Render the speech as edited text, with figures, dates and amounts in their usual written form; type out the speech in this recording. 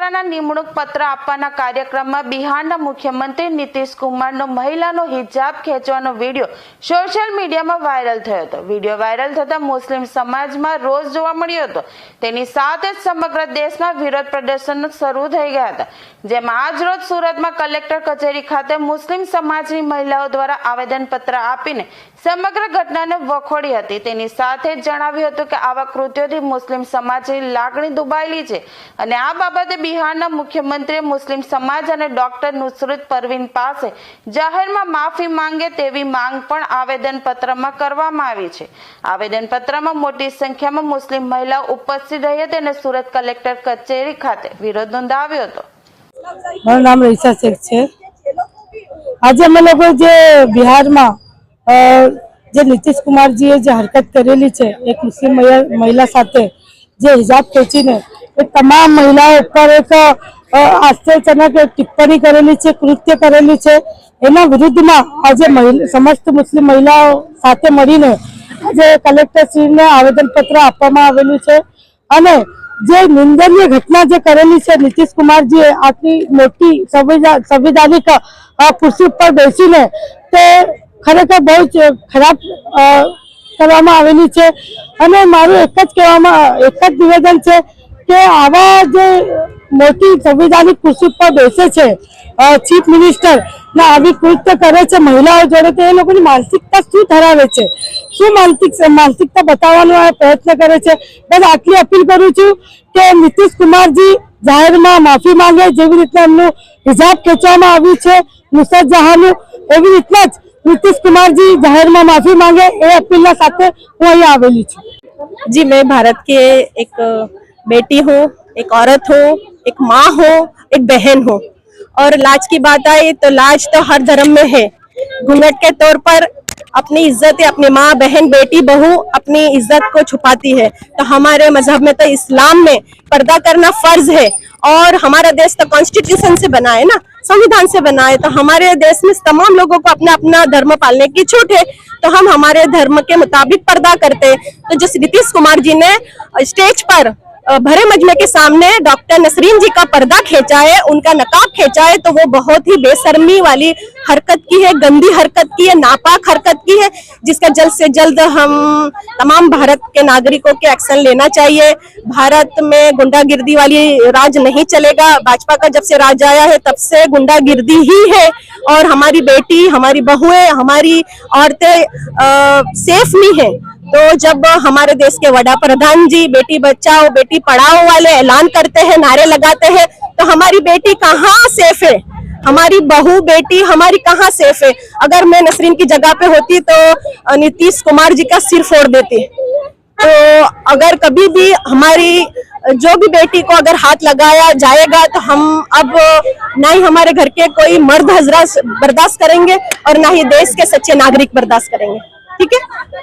મહિલાના નિમણૂક પત્ર આપવાના કાર્યક્રમમાં બિહારના મુખ્યમંત્રી નીતિશ કુમારનો મહિલાનો હિજાબ ખેંચવાનો વિડીયો સોશિયલ મીડિયામાં વાયરલ થયો હતો। વિડીયો વાયરલ થતા મુસ્લિમ સમાજમાં રોષ જોવા મળ્યો હતો। તેની સાથે જ સમગ્ર દેશમાં વિરોધ પ્રદર્શનો શરૂ થઈ ગયા હતા, જેમાં આજ રોજ સુરતમાં કલેક્ટર કચેરી ખાતે મુસ્લિમ સમાજની મહિલાઓ દ્વારા આવેદનપત્ર આપીને સમગ્ર ઘટનાને વખોડી હતી। તેની સાથે જ જણાવ્યું હતું કે આવા કૃત્યોથી મુસ્લિમ સમાજની લાગણી દુભાયેલી છે અને આ બાબતે બિહારના મુખ્યમંત્રીએ મુસ્લિમ સમાજ અને ડોક્ટર નુસરત પરવીન પાસે જાહેરમાં માફી માંગે તેવી માંગ પણ આવેદનપત્રમાં કરવામાં આવી છે। આવેદનપત્રમાં મોટી સંખ્યામાં મુસ્લિમ મહિલાઓ ઉપસ્થિત રહી હતી અને સુરત કલેક્ટર કચેરી ખાતે વિરોધ નોંધાવ્યો હતો। મારું નામ રઈસા શેખ છે। આજે અમે લોકો જે બિહારમાં જે નીતિશ કુમારજીએ જે હરકત કરેલી છે, એક મુસ્લિમ મહિલા સાથે જે હિજાબ ખેંચીને એ તમામ મહિલાઓ ઉપર એક આશ્ચર્યજનક ટિપ્પણી કરેલી છે, કૃત્ય કરેલી છે, એના વિરુદ્ધમાં આજે સમસ્ત મુસ્લિમ મહિલાઓ સાથે મળીને આજે કલેક્ટરશ્રીને આવેદનપત્ર આપવામાં આવેલું છે અને જે નિંદનીય ઘટના જે કરેલી છે નીતિશ કુમારજીએ આટલી મોટી સંવિધાનિક ખુરશી ઉપર બેસીને તે ખરેખર બહુ જ ખરાબ કરવામાં આવેલી છે અને મારું એક જ નિવેદન છે કે આવા જે મોટી સંવિધાનિક ખુરશી પર બેસે છે ચીફ મિનિસ્ટર ને આવી કૃત્ય કરે છે મહિલાઓ જોડે, તો એ લોકોની માનસિકતા શું ધરાવે છે, શું માનસિકતા બતાવવાનો પ્રયત્ન કરે છે। બસ આટલી અપીલ કરું છું કે નીતિશ કુમારજી જાહેરમાં માફી માંગે, જેવી રીતના એમનું હિજાબ ખેંચવામાં આવ્યું છે નુસરત જહાંનું, એવી રીતના જ નીતિશ कुमारजी जाहिर में माफी मांगे ये अपील साथ हूँ अहीं आवेली छूं। जी, मैं भारत के एक बेटी हूँ, एक औरत हूँ, एक माँ हूँ, एक बहन हूँ और लाज की बात आई तो लाज तो हर धर्म में है। घूंघट के तौर पर अपनी इज्जत है, अपनी माँ बहन बेटी बहू अपनी इज्जत को छुपाती है, तो हमारे मजहब में तो इस्लाम में पर्दा करना फर्ज है और हमारा देश तो कॉन्स्टिट्यूशन से बना है ना, संविधान से बना है, तो हमारे देश में तमाम लोगों को अपना अपना धर्म पालने की छूट है, तो हम हमारे धर्म के मुताबिक पर्दा करते हैं। तो जो नीतीश कुमार जी ने स्टेज पर भरे मजमे के सामने डॉक्टर नसरीन जी का पर्दा खींचा है, उनका नकाब खींचा है, तो वो बहुत ही बेशर्मी वाली हरकत की है, गंदी हरकत की है, नापाक हरकत की है, जिसका जल्द से जल्द हम तमाम भारत के नागरिकों के एक्शन लेना चाहिए। भारत में गुंडागिर्दी वाली राज नहीं चलेगा। भाजपा का जब से राज आया है तब से गुंडागिर्दी ही है और हमारी बेटी, हमारी बहुएं, हमारी औरतें सेफ नहीं है। तो जब हमारे देश के वड़ा प्रधान जी बेटी बचाओ बेटी पढ़ाओ वाले ऐलान करते हैं, नारे लगाते हैं, तो हमारी बेटी कहाँ सेफ है, हमारी बहू बेटी हमारी कहाँ सेफ है। अगर मैं नसरीन की जगह पे होती तो नीतीश कुमार जी का सिर फोड़ देती। तो अगर कभी भी हमारी जो भी बेटी को अगर हाथ लगाया जाएगा तो हम अब ना ही हमारे घर के कोई मर्द हजरात बर्दाश्त करेंगे और ना ही देश के सच्चे नागरिक बर्दाश्त करेंगे। ठीक है।